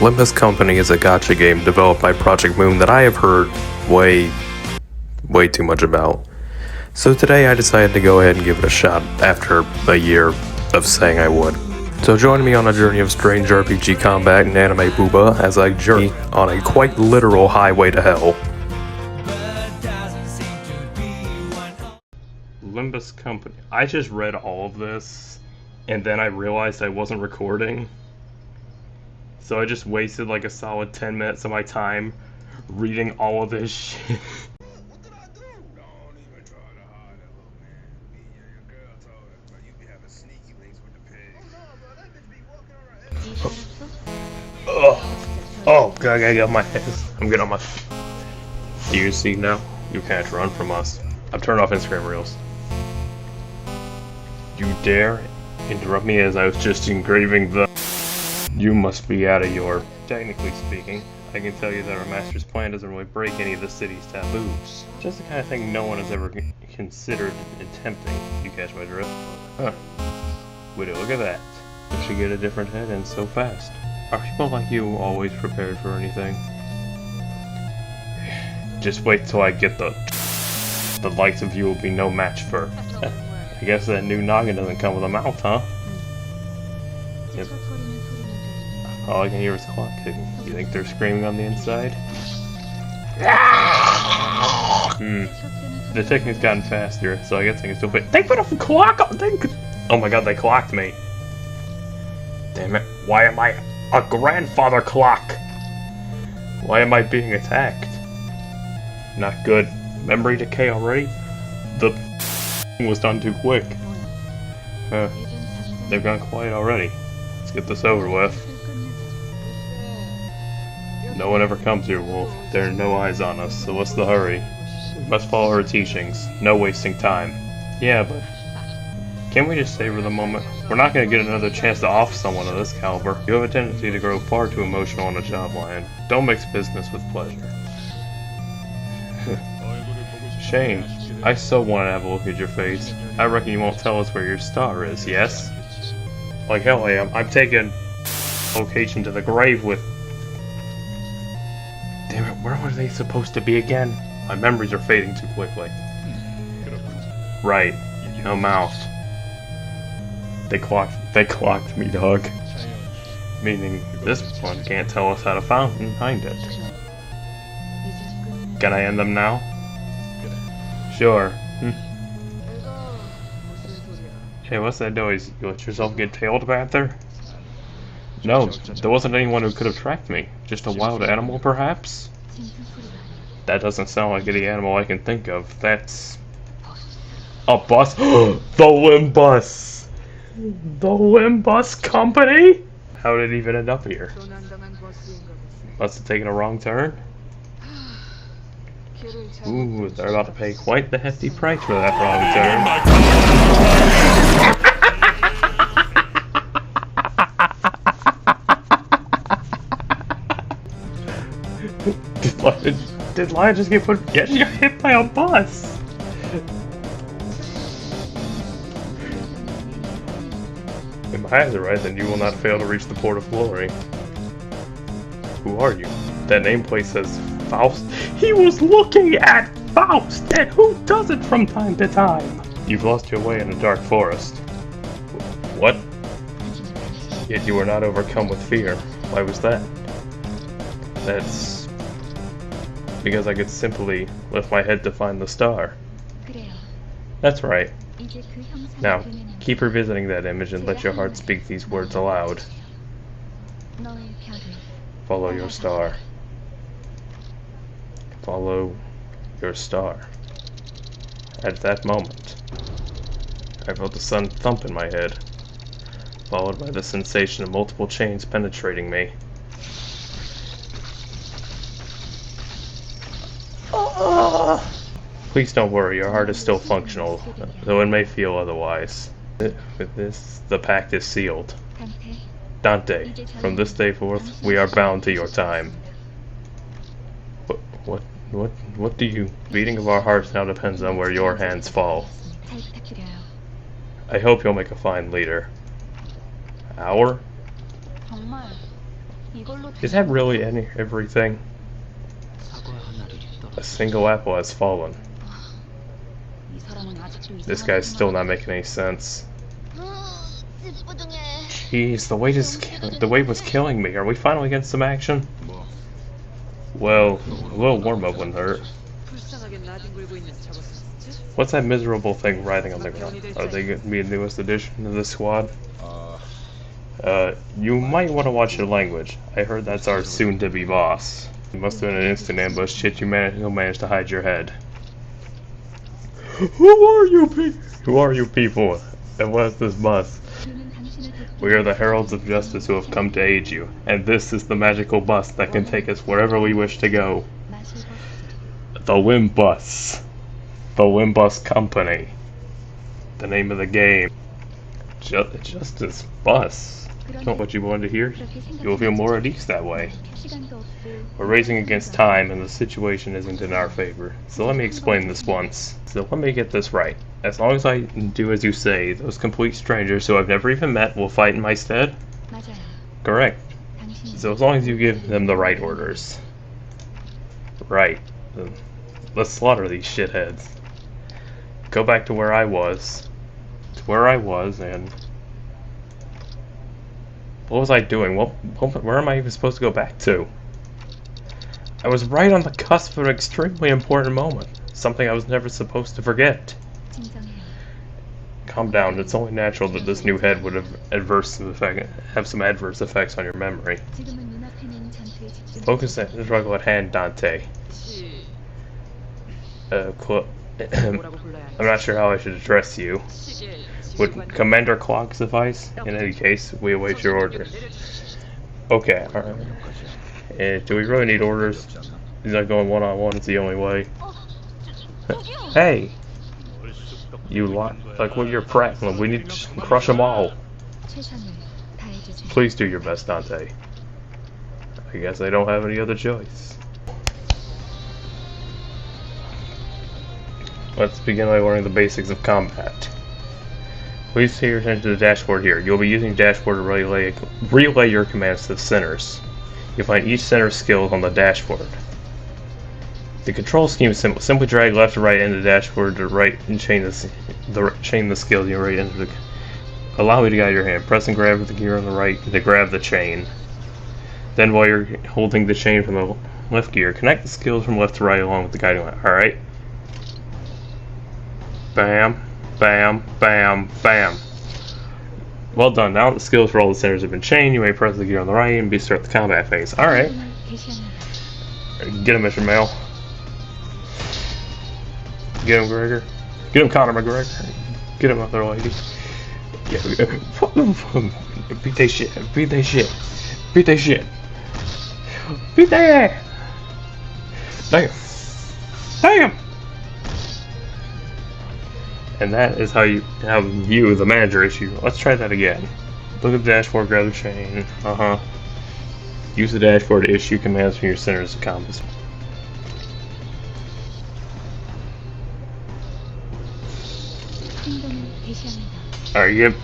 Limbus Company is a gacha game developed by Project Moon that I have heard way too much about. So today I decided to go ahead and give it a shot after a year of saying I would. So join me on a journey of strange RPG combat and anime booba as I journey on a quite literal highway to hell. Limbus Company. I just read all of this and then I realized I wasn't recording. So I just wasted like a solid 10 minutes of my time reading all of this shit. Oh god, I gotta get on my ass. I'm getting on my... Do you see now? You can't run from us. I've turned off Instagram Reels. You dare interrupt me as I was just engraving the... You must be out of your... Technically speaking, I can tell you that our master's plan doesn't really break any of the city's taboos. Just the kind of thing no one has ever considered attempting. You catch my drift? Huh. Would it look at that? If she get a different head and so fast. Are people like you always prepared for anything? Just wait till I get the likes of you will be no match for. I guess that new noggin doesn't come with a mouth, huh? Yep. All I can hear is clock ticking. You think they're screaming on the inside? The ticking's gotten faster, so I guess I can still fit. They put a clock on! Oh my god, they clocked me. Damn it, why am I a grandfather clock? Why am I being attacked? Not good. Memory decay already? The was done too quick. They've gone quiet already. Let's get this over with. No one ever comes here, Wolf. There are no eyes on us, so what's the hurry? We must follow her teachings. No wasting time. Yeah, but... Can't we just savor the moment? We're not going to get another chance to off someone of this caliber. You have a tendency to grow far too emotional on a job line. Don't mix business with pleasure. Shame. I so want to have a look at your face. I reckon you won't tell us where your star is, yes? Like hell I am. I'm taking location to the grave with... Damn it, where were they supposed to be again? My memories are fading too quickly. Right. No mouth. They clocked me, dog. Meaning, this one can't tell us how to find it. Can I end them now? Sure. Hey, what's that noise? You let yourself get tailed back there? No, there wasn't anyone who could have tracked me. Just a wild animal, perhaps? That doesn't sound like any animal I can think of. That's... a bus? The Limbus! The Limbus Company? How did it even end up here? Must have taken a wrong turn? Ooh, they're about to pay quite the hefty price for that wrong turn. Did Lion just get put? Yeah, she got hit by a bus. If my eyes are right, then you will not fail to reach the port of glory. Who are you? That nameplate says Faust. He was looking at Faust, and who doesn't from time to time? You've lost your way in a dark forest. What? Yet you were not overcome with fear. Why was that? That's... because I could simply lift my head to find the star. That's right. Now, keep revisiting that image and let your heart speak these words aloud. Follow your star. Follow your star. At that moment, I felt the sun thump in my head, followed by the sensation of multiple chains penetrating me. Please don't worry, your heart is still functional, though it may feel otherwise. With this, the pact is sealed. Dante, from this day forth, we are bound to your time. What do you... The beating of our hearts now depends on where your hands fall. I hope you'll make a fine leader. Our? Is that really everything? A single apple has fallen. This guy's still not making any sense. Jeez, the weight was killing me. Are we finally getting some action? Well, a little warm-up wouldn't hurt. What's that miserable thing writhing on the ground? Are they going to be the newest addition to the squad? You might want to watch your language. I heard that's our soon-to-be boss. It must have been an instant ambush. Shit, you'll manage to hide your head. Who are you people? And what is this bus? We are the heralds of justice who have come to aid you, and this is the magical bus that can take us wherever we wish to go. The Limbus. The Limbus Company. The name of the game. Justice Bus. Not what you wanted to hear? You will feel more at ease that way. We're racing against time, and the situation isn't in our favor. So let me explain this once. So let me get this right. As long as I do as you say, those complete strangers who I've never even met will fight in my stead? Correct. So as long as you give them the right orders. Right. Let's slaughter these shitheads. Go back to where I was. And... what was I doing? Where am I even supposed to go back to? I was right on the cusp of an extremely important moment. Something I was never supposed to forget. Calm down. It's only natural that this new head would have some adverse effects on your memory. Focus on the struggle at hand, Dante. I'm not sure how I should address you. Would Commander Clock suffice? In any case, we await your orders. Okay, alright. Do we really need orders? He's not going one-on-one, it's the only way. Hey! You like what you're prattling. We need to crush them all. Please do your best, Dante. I guess I don't have any other choice. Let's begin by learning the basics of combat. Please pay your attention to the dashboard here. You'll be using the dashboard to relay your commands to the centers. You'll find each center's skills on the dashboard. The control scheme is simple. Simply drag left to right into the dashboard to right and chain the skills you right into the... Allow me to guide your hand. Press and grab with the gear on the right to grab the chain. Then while you're holding the chain from the left gear, connect the skills from left to right along with the guiding line. Alright? Bam. Bam, bam, bam. Well done. Now the skills for all the centers have been chained. You may press the gear on the right and start the combat phase. Alright. Get him, Mr. Mail. Get him, Gregor. Get him, Conor McGregor. Get him, other lady. Yeah. Beat that shit. Beat that shit. Beat that shit. Beat that ass. Damn. Damn. And that is how you view the manager issue. Let's try that again. Look at the dashboard, grab the chain. Use the dashboard to issue commands from your centers of compass. Alright, yep.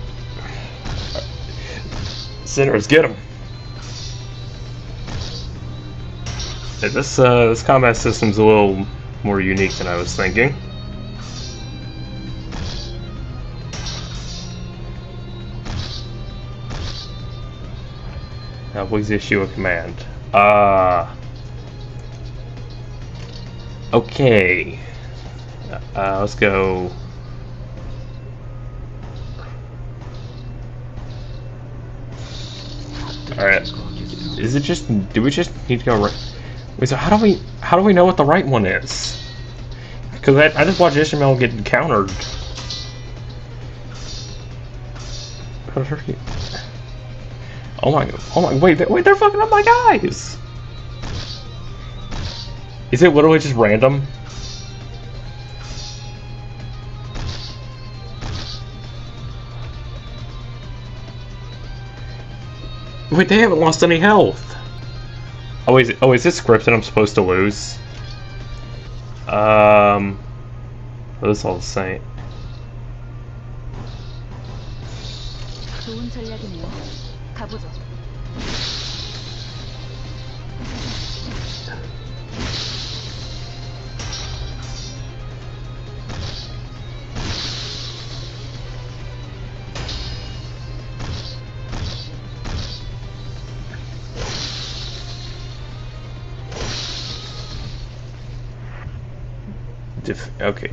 Centers, get them. This combat system's a little more unique than I was thinking. Now please issue a command. Okay. Let's go. Alright. Is it just, do we just need to go right? Wait, so how do we know what the right one is? Because I just watched Ishmael get countered. Oh my, wait, they're fucking up my guys! Is it literally just random? Wait, they haven't lost any health! Oh, is this scripted? I'm supposed to lose? This is all the same.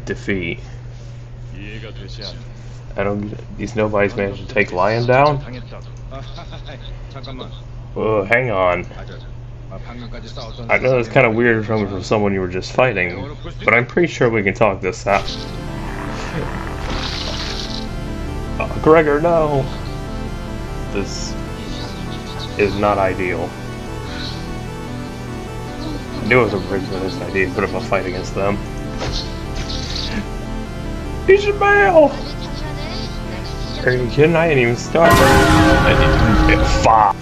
defeat. I don't. These nobodies managed to take Lion down? Oh, hang on. I know it's kind of weird coming from someone you were just fighting, but I'm pretty sure we can talk this out. Gregor, no! This is not ideal. I knew it was a ridiculous idea to put up a fight against them. Ishmael! Are you kidding? I didn't even start. Fuck!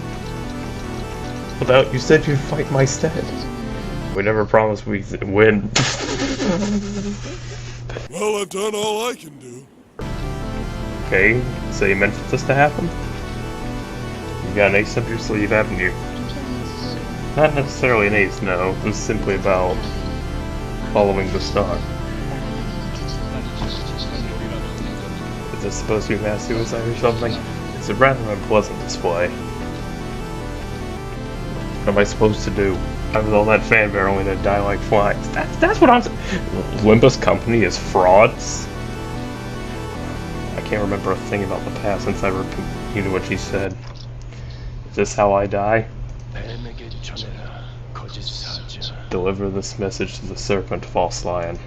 Without you said you'd fight my stead. We never promised we'd win. Well, I've done all I can do. Okay, so you meant for this to happen? You got an ace up your sleeve, haven't you? Not necessarily an ace, no. It was simply about following the star. Is this supposed to be mass suicide or something? It's a rather unpleasant display. What am I supposed to do? With all that fanfare only to die like flies. That's what I'm saying. Limbus Company is frauds? I can't remember a thing about the past since I repeated what she said. Is this how I die? Deliver this message to the serpent, false lion.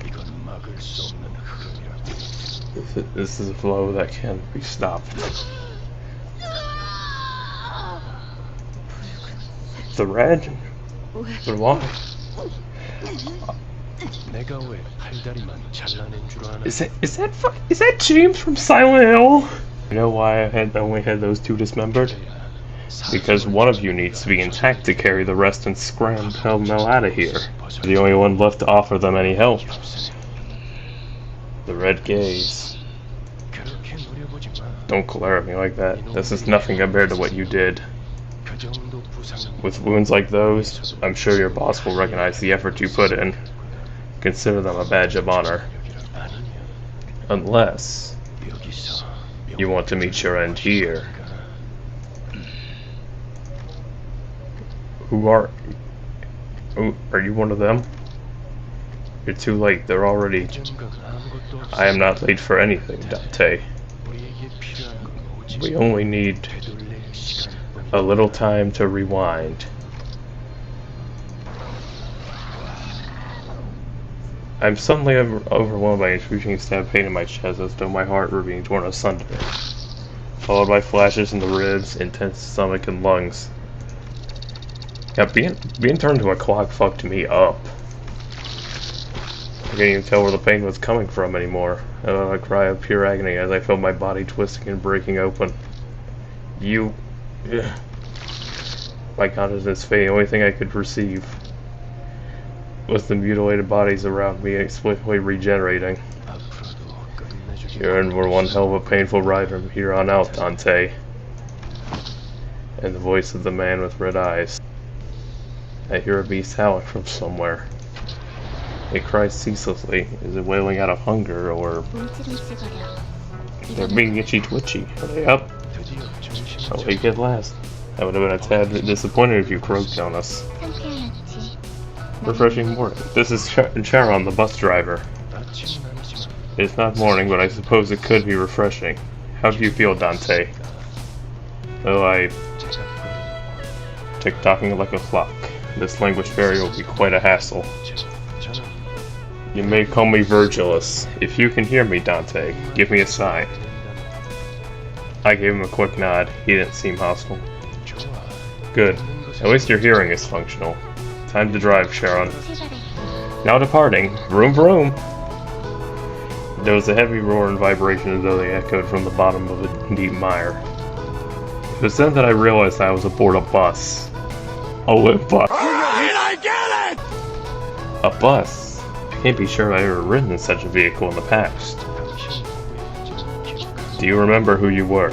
This is a flow that can't be stopped. The red? But why? Is that James from Silent Hill? You know why I only had those two dismembered? Because one of you needs to be intact to carry the rest and scram them out of here. The only one left to offer them any help. The red gaze. Don't glare at me like that. This is nothing compared to what you did. With wounds like those, I'm sure your boss will recognize the effort you put in. Consider them a badge of honor. Unless you want to meet your end here. Are you one of them? You're too late, they're already... I am not late for anything, Dante. We only need a little time to rewind. I'm suddenly overwhelmed by a excruciating stab pain in my chest as though my heart were being torn asunder, followed by flashes in the ribs, intense stomach, and lungs. Yeah, being turned to a clock fucked me up. I can't even tell where the pain was coming from anymore. I let out a cry of pure agony as I felt my body twisting and breaking open. My consciousness fading. The only thing I could perceive was the mutilated bodies around me inexplicably regenerating. You're in for one hell of a painful ride from here on out, Dante. And the voice of the man with red eyes. I hear a beast howling from somewhere. It cries ceaselessly. Is it wailing out of hunger, or... They're being itchy-twitchy. Are they up? Awake at last. I would have been a tad disappointed if you croaked on us. Refreshing morning. This is Charon, the bus driver. It's not morning, but I suppose it could be refreshing. How do you feel, Dante? Oh, tick-tocking like a clock. This language barrier will be quite a hassle. You may call me Virgilus. If you can hear me, Dante, give me a sign. I gave him a quick nod. He didn't seem hostile. Good. At least your hearing is functional. Time to drive, Charon. Now departing. Vroom vroom! There was a heavy roar and vibration as though they echoed from the bottom of a deep mire. It was then that I realized I was aboard a bus. A limp bus. Did I get it? A bus? I can't be sure I've ever ridden in such a vehicle in the past. Do you remember who you were?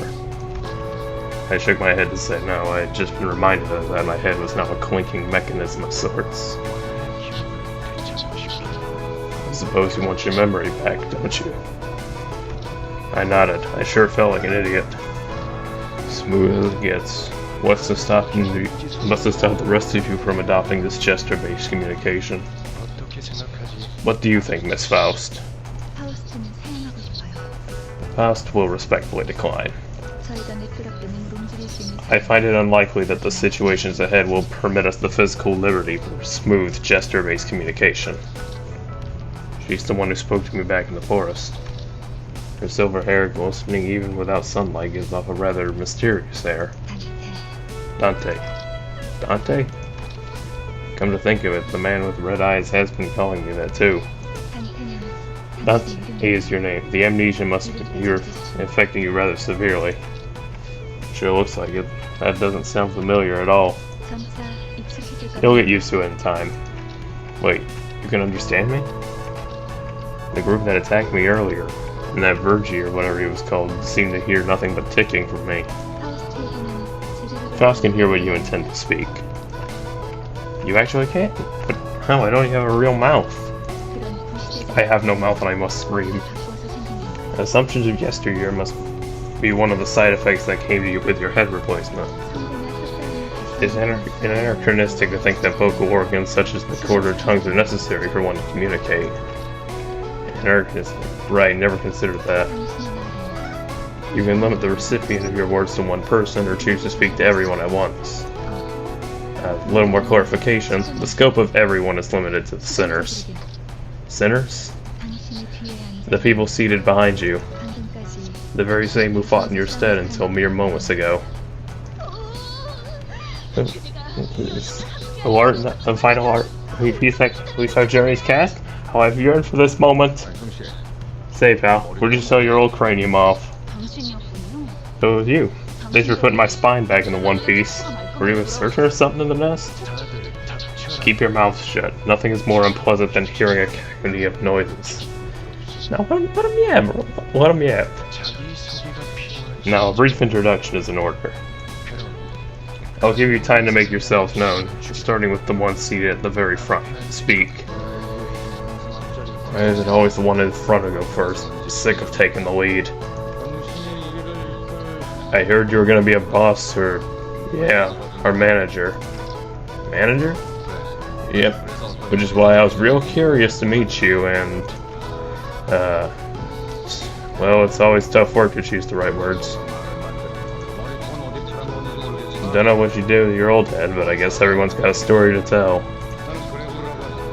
I shook my head to say no. I had just been reminded of that my head was now a clinking mechanism of sorts. I suppose you want your memory back, don't you? I nodded. I sure felt like an idiot. Smooth as it gets. Must have stopped the rest of you from adopting this gesture-based communication. What do you think, Miss Faust? 파우스트는 사양하고 싶어요. Faust will respectfully decline. 저희가 매끄럽게 능을 움직일 수 있는 I find it unlikely that the situations ahead will permit us the physical liberty for smooth, gesture-based communication. She's the one who spoke to me back in the forest. Her silver hair, glistening even without sunlight, gives off a rather mysterious air. 단테. Dante? Come to think of it, the man with red eyes has been calling me that too. 단테는 Dante is your name. The amnesia must be affecting you rather severely. Sure looks like it. That doesn't sound familiar at all. 점차 익숙해질 거예요. You'll get used to it in time. Wait, you can understand me? The group that attacked me earlier, and that Virgie or whatever he was called, seemed to hear nothing but ticking from me. 파우스트에게는 제대로 Faust can hear what you intend to speak. You actually can't? But how? I don't even have a real mouth. 그런 구시대적 I have no mouth and I must scream. 바꿔서 생긴 게 Assumptions of yesteryear must be one of the side effects that came to you with your head replacement. 성대나 흑사를 It's anachronistic to think that vocal organs such as the cord or tongues are necessary for one to communicate. Anachronistic. Right, never considered that. 당신의 말에는 You can limit the recipient of your words to one person or choose to speak to everyone at once. A little more clarification. The scope of everyone is limited to the sinners. Sinners? 당신의 뒤에 앉아 The people seated behind you. 방금까지 The very same who fought in your stead until mere moments ago. The art, the final art. We saw Jerry's cast. How I've yearned for this moment. Say, pal, where'd you sell your old cranium off? 당신이었군요. So it was you. Thanks for putting my spine back into one piece. Were you a searcher or something in the nest? Keep your mouth shut. Nothing is more unpleasant than hearing a cacophony of noises. Now let him yap. Let him yap. Now a brief introduction is in order. I'll give you time to make yourselves known, starting with the one seated at the very front. Speak. Why is it always the one in front to go first? I'm sick of taking the lead. I heard you were gonna be a boss, or... yeah, our manager. Manager? Yep. Which is why I was real curious to meet you, and... well, it's always tough work to choose the right words. Don't know what you did with your old head, but I guess everyone's got a story to tell.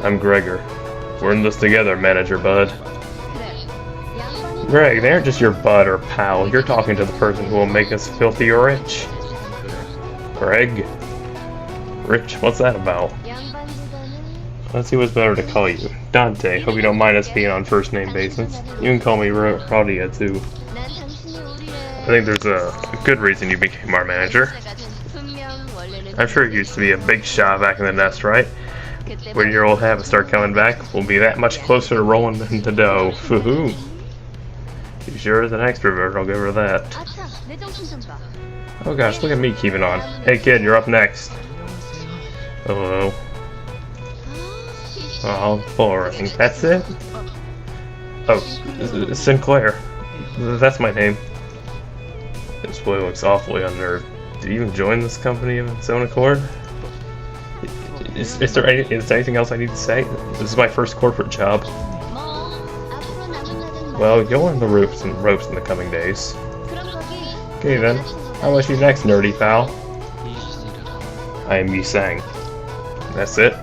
I'm Gregor. We're in this together, Manager Bud. Greg, they aren't just your bud or pal. You're talking to the person who will make us filthy rich. Greg? Rich? What's that about? Let's see what's better to call you. Dante, hope you don't mind us being on first name basis. You can call me Raudia too. I think there's a good reason you became our manager. I'm sure you used to be a big shot back in the nest, right? When your old habits start coming back, we'll be that much closer to rolling in the dough. Woohoo! She sure is an extrovert, I'll give her that. Oh gosh, look at me keeping on. Hey kid, you're up next. Hello. Oh, boring. That's it? Oh, Sinclair. That's my name. This boy looks awfully unnerved. Did he even join this company of its own accord? Is there anything else I need to say? This is my first corporate job. Well, you'll learn the ropes in the coming days. Okay then, how about you next, nerdy pal? I am Yusang. That's it?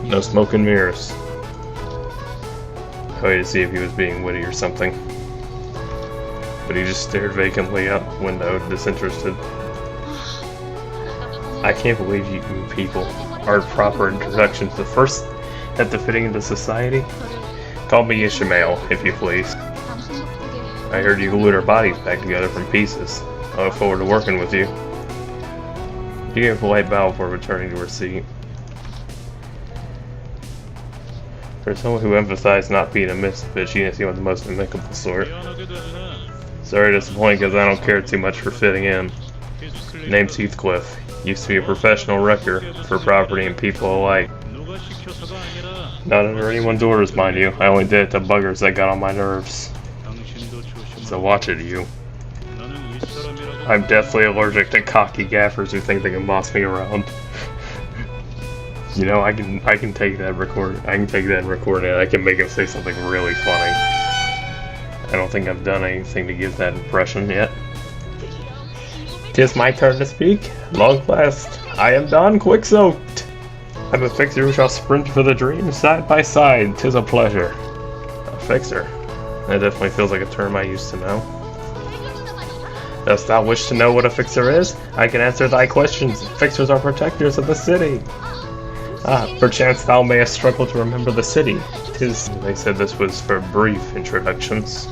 No smoke and mirrors. I waited to see if he was being witty or something. But he just stared vacantly out the window, disinterested. I can't believe you people aren't proper introductions to first at the fitting into society. Call me Ishmael, if you please. I heard you glued our bodies back together from pieces. I look forward to working with you. She gave a polite bow before returning to her seat. For someone who emphasized not being a misfit, she didn't seem like the most amicable sort. Sorry to disappoint because I don't care too much for fitting in. Name's Heathcliff. Used to be a professional wrecker for property and people alike. Not under anyone's orders, mind you. I only did it to buggers that got on my nerves. So watch it, you. I'm deathly allergic to cocky gaffers who think they can boss me around. You know, I can take that record. I can take that and record it. I can make him say something really funny. I don't think I've done anything to give that impression yet. 'Tis my turn to speak. Long last, I am Don Quixote. I'm a fixer who shall sprint for the dream side by side. 'Tis a pleasure. A fixer. That definitely feels like a term I used to know. Dost thou wish to know what a fixer is? I can answer thy questions. Fixers are protectors of the city. Perchance thou mayest struggle to remember the city. 'Tis. They said this was for brief introductions.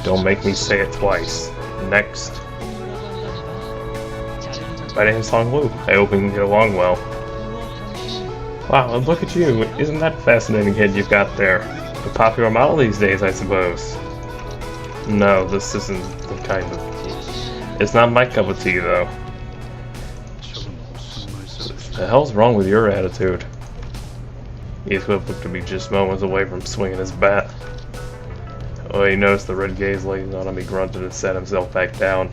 Don't make me say it twice. Next. My name's Long Lu. I hope we can get along well. Wow, and look at you. Isn't that a fascinating head you've got there? A popular model these days, I suppose. No, this isn't the kind of... It's not my cup of tea, though. What the hell's wrong with your attitude? Heathcliff looked to be just moments away from swinging his bat. Oh, he noticed the red gaze laid on him. He grunted and sat himself back down.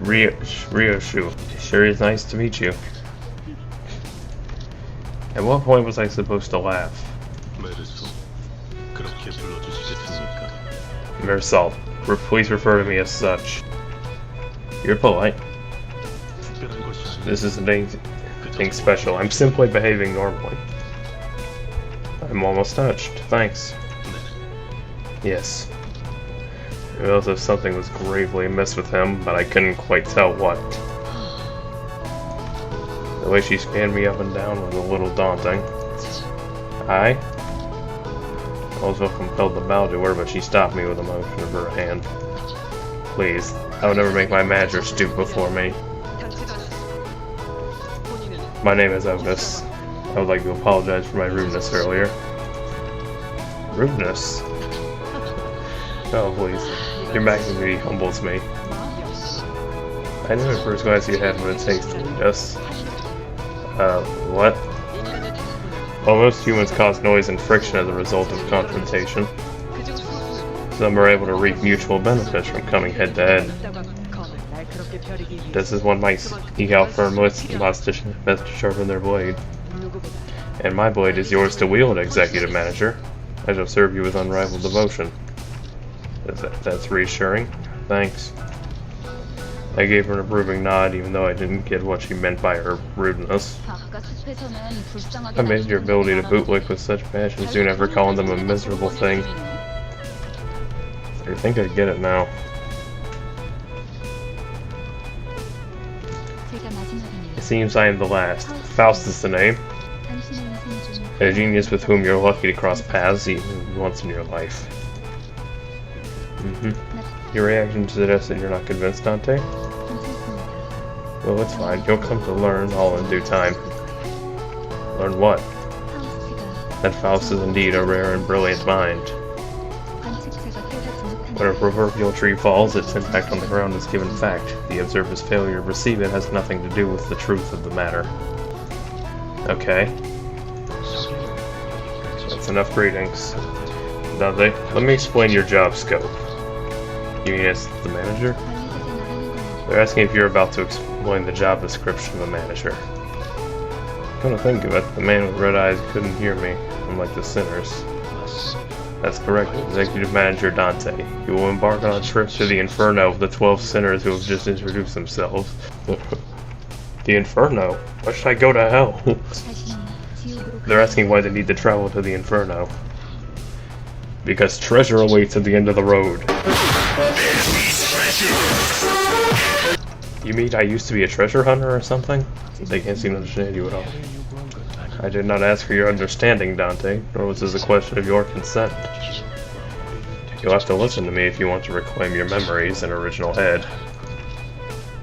Ryoshu, sure is nice to meet you. At what point was I supposed to laugh? Mersal, please refer to me as such. You're polite. This isn't anything special. I'm simply behaving normally. I'm almost touched. Thanks. Yes. I realized if something was gravely amiss with him, but I couldn't quite tell what. The way she scanned me up and down was a little daunting. I also compelled to bow to her, but she stopped me with a motion of her hand. Please, I would never make my manager stoop before me. My name is Otis. I would like to apologize for my rudeness earlier. Rudeness? Oh, please. Your magnanimity humbles me. I knew at first glance you had what it takes to lead us. What? While most humans cause noise and friction as a result of confrontation, some are able to reap mutual benefits from coming head to head. This is one might seek out firm wits best to sharpen their blade. And my blade is yours to wield, Executive Manager. I shall serve you with unrivaled devotion. That's reassuring. Thanks. I gave her an approving nod, even though I didn't get what she meant by her rudeness. Amazed your ability to bootlick with such passion soon after calling them a miserable thing. I think I get it now. It seems I am the last. Faust is the name. A genius with whom you're lucky to cross paths even once in your life. Your reaction suggests that you're not convinced, Dante? Well, it's fine. You'll come to learn all in due time. Learn what? That Faust is indeed a rare and brilliant mind. When a proverbial tree falls, its impact on the ground is given fact. The observer's failure to perceive it has nothing to do with the truth of the matter. Okay. That's enough greetings. Dante, let me explain your job scope. You mean as the manager? They're asking if you're about to explain the job description of a manager. Come to think of it, the man with red eyes couldn't hear me, unlike the sinners. That's correct, Executive Manager Dante. You will embark on a trip to the Inferno of the 12 sinners who have just introduced themselves. The Inferno? Why should I go to hell? They're asking why they need to travel to the Inferno. Because treasure awaits at the end of the road. You mean I used to be a treasure hunter or something? They can't seem to understand you at all. I did not ask for your understanding, Dante, nor was this a question of your consent. You'll have to listen to me if you want to reclaim your memories and original head.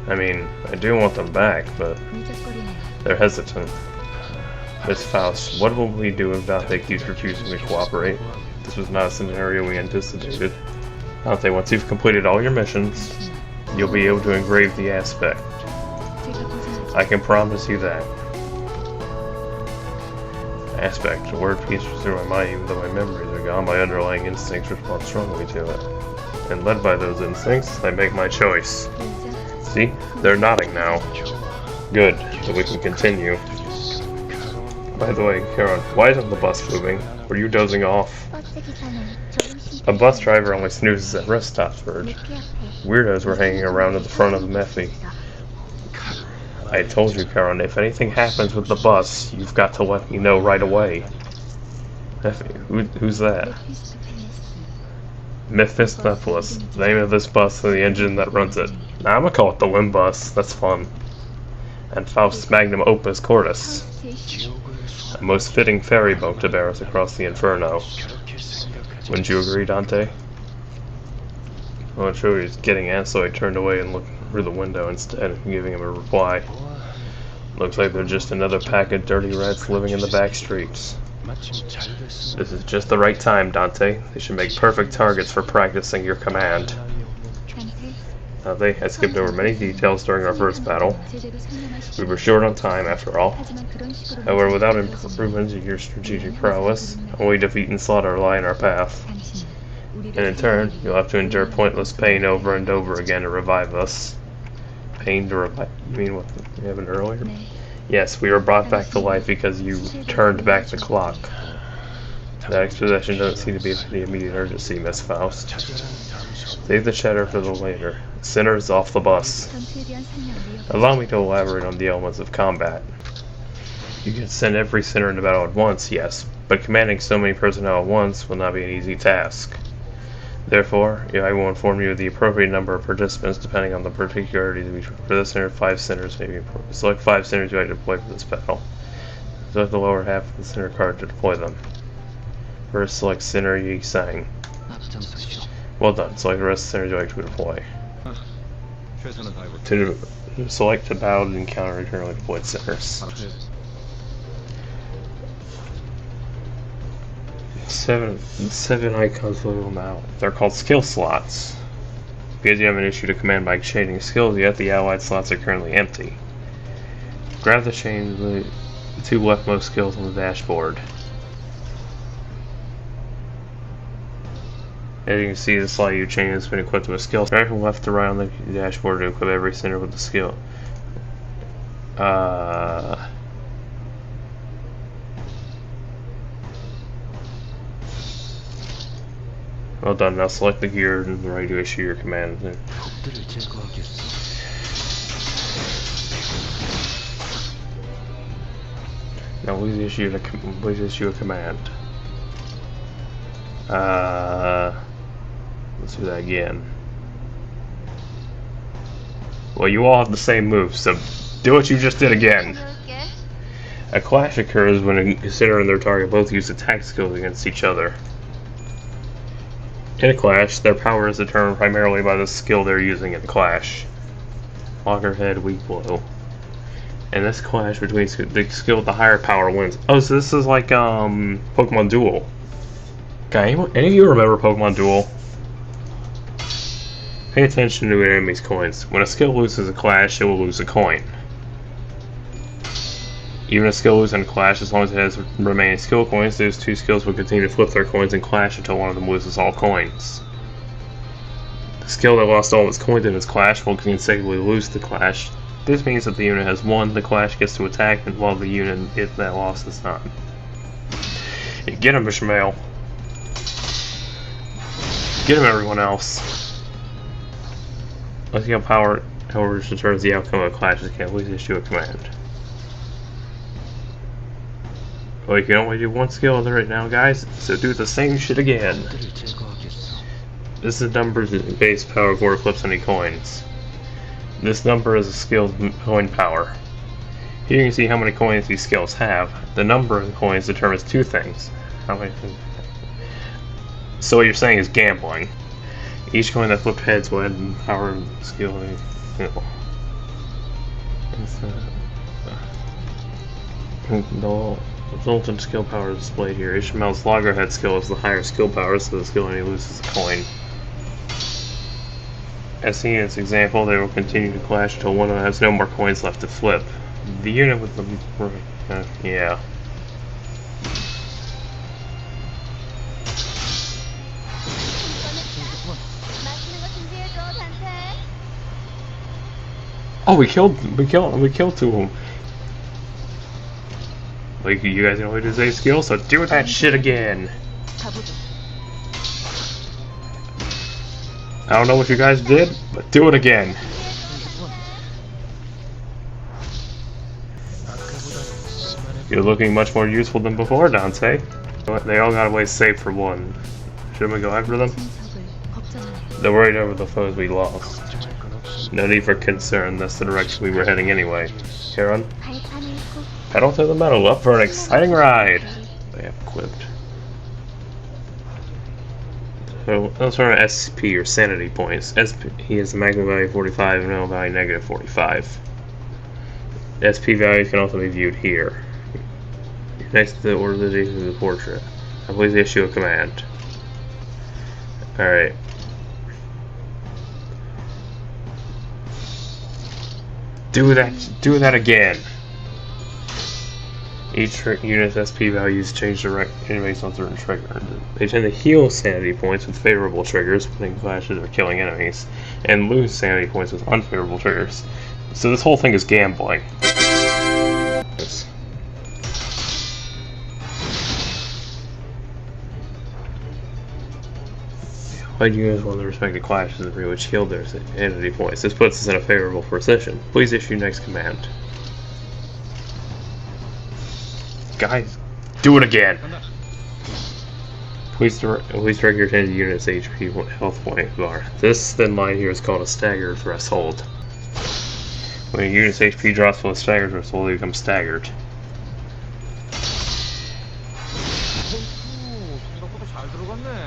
I mean, I do want them back, but they're hesitant. Miss Faust, what will we do if Dante keeps refusing to cooperate? This was not a scenario we anticipated. Dante, once you've completed all your missions, you'll be able to engrave the aspect. I can promise you that. Aspect, the word peaches through my mind even though my memories are gone, my underlying instincts respond strongly to it. And led by those instincts, I make my choice. See? They're nodding now. Good, so we can continue. By the way, Karen, why isn't the bus moving? Were you dozing off? A bus driver only snoozes at rest stops, Bird. Weirdos were hanging around at the front of the Mephi. I told you, Karen, if anything happens with the bus, you've got to let me know right away. Mephi? Who's that? Mephistopheles, the name of this bus and the engine that runs it. Now I'm gonna call it the Limbus, that's fun. And Faust's magnum opus cordis. A most fitting ferry boat to bear us across the inferno. Wouldn't you agree, Dante? Well, sure he's getting antsy, I turned away and looked through the window instead of giving him a reply. Looks like they're just another pack of dirty rats living in the back streets. This is just the right time, Dante. They should make perfect targets for practicing your command. Dante, I skipped over many details during our first battle. We were short on time, after all. However, without improvements in your strategic prowess, only defeat and slaughter lie in our path. And in turn, you'll have to endure pointless pain over and over again to revive us. Pain to revive? You mean what happened earlier? Yes, we were brought back to life because you turned back the clock. That exposition doesn't seem to be the immediate urgency, Miss Faust. Save the chatter for the later. Sinners off the bus. Allow me to elaborate on the elements of combat. You can send every sinner into battle at once, yes, but commanding so many personnel at once will not be an easy task. Therefore, I will inform you of the appropriate number of participants depending on the particularities of each. For this sinner, 5 sinners may be appropriate. Select 5 sinners you like to deploy for this battle. Select the lower half of the sinner card to deploy them. First, select sinner Yi Sang. Well done. Select the rest of the sinners you like to deploy. To select to battle and encounter internally deployed sinners. Seven icons will now. They're called skill slots. Because you have an issue to command by exchanging skills, yet the allied slots are currently empty. Grab the chain the 2 leftmost skills on the dashboard. As you can see, the slot you chain has been equipped with a skill. Drag from left to right on the dashboard to equip every center with the skill. Well done, now select the gear and ready to issue your command. Now please issue a command. Let's do that again. Well, you all have the same move, so do what you just did again. A clash occurs when a consider and their target both use attack skills against each other. In a clash, their power is determined primarily by the skill they're using in the clash. Loggerhead, weak blow. And this clash between the skill with the higher power wins. Oh, so this is like Pokemon Duel. Okay, any of you remember Pokemon Duel? Pay attention to an enemy's coins. When a skill loses a clash, it will lose a coin. Even a skill loses in a clash, as long as it has remaining skill coins, those 2 skills will continue to flip their coins and clash until one of them loses all coins. The skill that lost all its coins in its clash will consecutively lose the clash. This means that the unit has won, the clash gets to attack, and while the unit that lost is not. Get him, Ishmael. Get him, everyone else. Let's see how power, however, determines the outcome of a clash. It can't always issue a command. Well, you can only do 1 skill right now, guys, so do the same shit again. This is numbers base power before it flips any coins. This number is a skill's coin power. Here you can see how many coins these skills have. The number of the coins determines 2 things. How many? So what you're saying is gambling. Each coin that flipped heads will add power skill. The resultant skill power is displayed here. Ishmael's loggerhead skill is the higher skill power, so the skill only loses a coin. As seen in this example, they will continue to clash until one of them has no more coins left to flip. The unit with the... yeah. Oh, we killed two of them. Like, you guys know how to use a skill, so do that shit again. 가보죠. I don't know what you guys did, but do it again. You're looking much more useful than before, Dante. They all got away safe for one. Shouldn't we go after them? 진석을 걱정하네요. They're worried over the foes we lost. No need for concern, that's the direction we were heading anyway. Karen, 발판을 꼭 pedal to the metal, up for an exciting ride! They have equipped. So, those are SP or Sanity points. SP, he has a maximum value of 45 and minimum value negative 45. SP values can also be viewed here. Next to the organization of the portrait. I please issue a command. Alright. Do that again. Each unit's SP values change based on certain triggers. They tend to heal sanity points with favorable triggers, putting flashes or killing enemies, and lose sanity points with unfavorable triggers. So this whole thing is gambling. Yes. Fight units won the respective classes of which healed their sanity points. This puts us in a favorable position. Please issue next command. Guys, do it again. Please direct your attention to unit's HP health point bar. This thin line here is called a stagger threshold. When a unit's HP drops below the stagger threshold, they become staggered.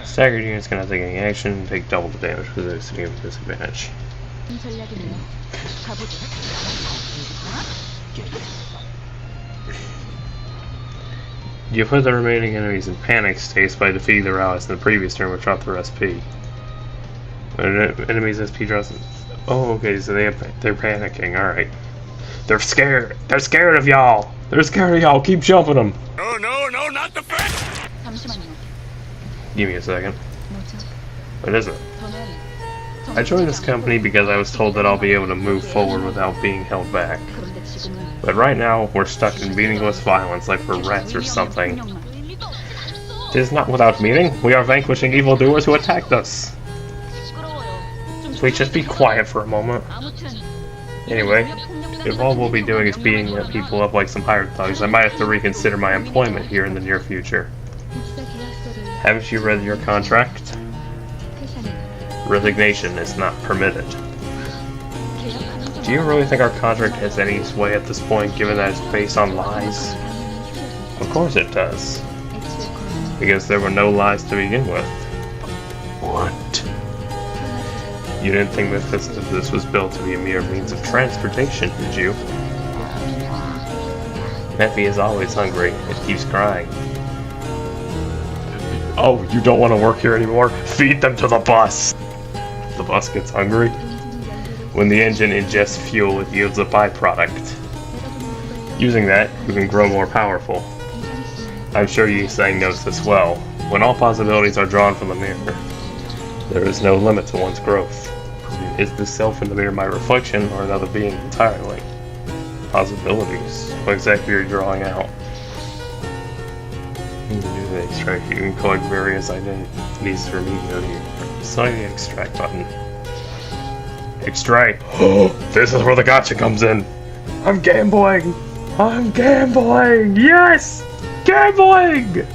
Staggered units cannot take any action and take double the damage because they're sitting at a disadvantage. 전략이네요. 가보죠. You put the remaining enemies in panic states by defeating their allies in the previous turn, which dropped their SP. When an enemy's SP drops... Oh, okay, so they're panicking, alright. They're scared! They're scared of y'all! They're scared of y'all! Keep jumping them! No, not the fact! 잠시만요. Give me a second. 뭐죠? What is it? 저는 I joined this company because I was told that I'll be able to move forward without being held back. 그런데 지금은 But right now, we're stuck in meaningless violence like we're rats or something. It is not without meaning. We are vanquishing evildoers who attacked us. Please just be quiet for a moment. Anyway, if all we'll be doing is beating people up like some hired thugs, I might have to reconsider my employment here in the near future. Haven't you read your contract? Resignation is not permitted. Do you really think our contract has any sway at this point, given that it's based on lies? Of course it does. Because there were no lies to begin with. What? You didn't think that this was built to be a mere means of transportation, did you? Effie is always hungry. It keeps crying. Oh, you don't want to work here anymore? Feed them to the bus! The bus gets hungry? When the engine ingests fuel, it yields a byproduct. Using that, you can grow more powerful. I'm sure Yi-Sang knows this well. When all possibilities are drawn from the mirror, there is no limit to one's growth. Is the self in the mirror my reflection, or another being entirely? Possibilities. What exactly are you drawing out? You can do the extract. You can collect various identities from media. Select the extract button. Extract. This is where the gotcha comes in. I'm gambling! I'm gambling! Yes! Gambling!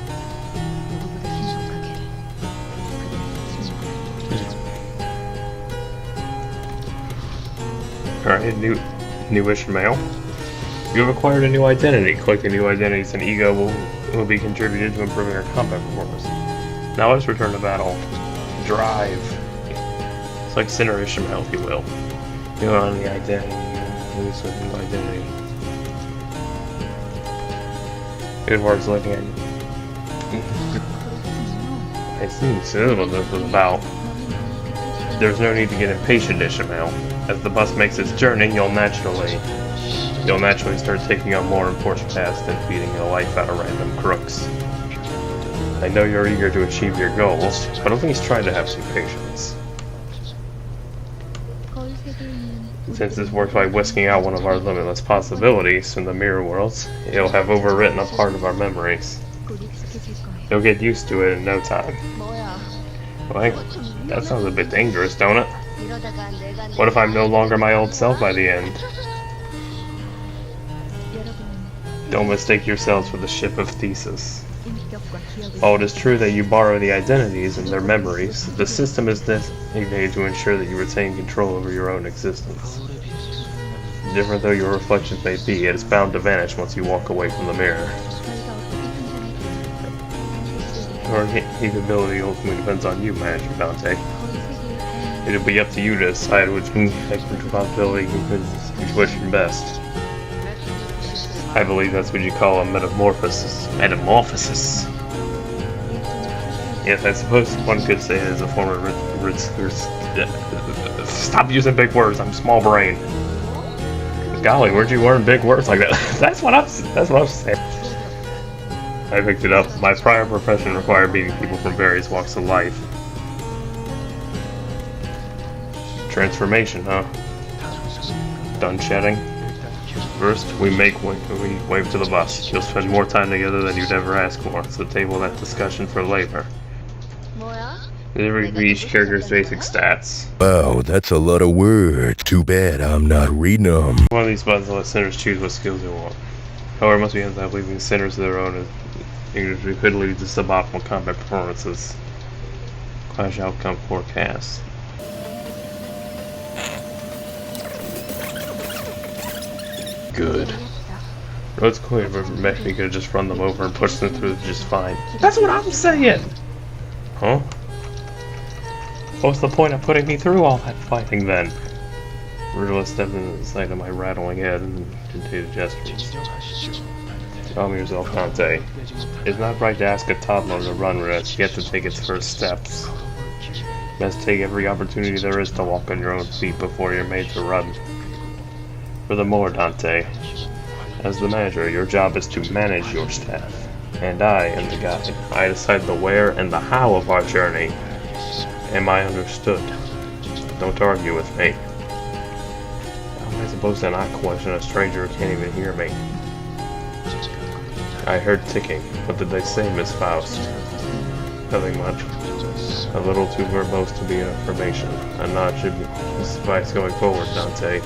Alright, newish mail. You have acquired a new identity. Collecting new identities and ego will be contributed to improving our combat performance. Now let's return to battle. Drive. It's like Sinner Ishmael, if you will. You on the identity, lose with new identity. Good words looking at you. I see, so this is what this was about. There's no need to get impatient, Ishmael. As the bus makes its journey, you'll naturally start taking on more important tasks than feeding the life out of random crooks. I know you're eager to achieve your goals, but at least try to have some patience. Since this works by whisking out one of our limitless possibilities from the mirror worlds, it'll have overwritten a part of our memories. 곧 익숙해질 거예요. You'll get used to it in no time. 뭐야? Like, that sounds a bit dangerous, don't it? 이러다가 내가 What if I'm no longer my old self by the end? 여러분은 Don't mistake yourselves for the ship of Thesis. 인격과 기억을 While it is true that you borrow the identities and their memories, the system is designated to ensure that you retain control over your own existence. Different though your reflections may be, it is bound to vanish once you walk away from the mirror. 저희가 어떻게 판단할지 Your capability ultimately depends on you, Manager Dante. It'll be up to you to decide which capability you wish your best. I believe that's what you call a metamorphosis. Metamorphosis. Yes, I suppose one could say it is a form of stop using big words. I'm small brain. Golly, where'd you learn big words like that? That's what I'm saying. I picked it up. My prior profession required meeting people from various walks of life. Transformation, huh? Done chatting? First, we wave to the bus. You'll spend more time together than you'd ever ask for. So table that discussion for later. 뭐야? Delivery for each character's basic stats. Wow, that's a lot of words. Too bad I'm not reading them. One of these buttons lets sinners choose what skills they want. However, it must be emphasized leaving sinners to their own English could lead to suboptimal combat performances. Clash outcome forecast. Good. Road's clear, but Mechany could have just run them over and push them through just fine. That's what I'm saying! Huh? What's the point of putting me through all that fighting then? Rudolph stepped into the sight of my rattling head and continued gestures. Calm yourself, Dante. It's not right to ask a toddler to run when it's yet to take its first steps. You must take every opportunity there is to walk on your own feet before you're made to run. Furthermore, Dante, as the manager, your job is to manage your staff. And I am the guide. I decide the where and the how of our journey. Am I understood? Don't argue with me. How am I supposed to not question a stranger who can't even hear me? I heard ticking. What did they say, Miss Faust? Nothing much. A little too verbose to be information. A nod should suffice going forward, Dante.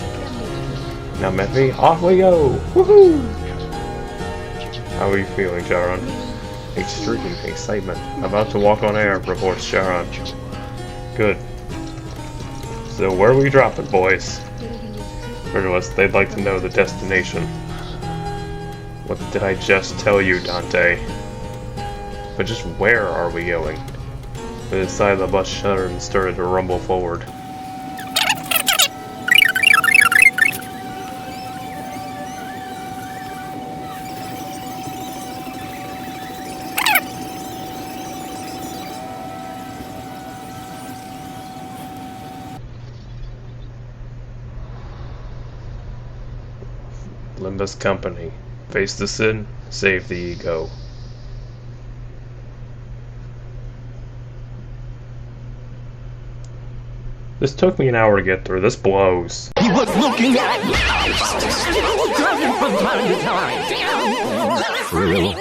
Now, Mephi, off we go! Woohoo! How are you feeling, Charon? Extreme excitement. About to walk on air, reports Charon. Good. So, where are we dropping, boys? Regardless, they'd like to know the destination. What did I just tell you, Dante? But just where are we going? The side of the bus shuddered and started to rumble forward. Limbus Company. Face the sin, save the ego. This took me an hour to get through. This blows. He was looking at me, from time to time. Thrill.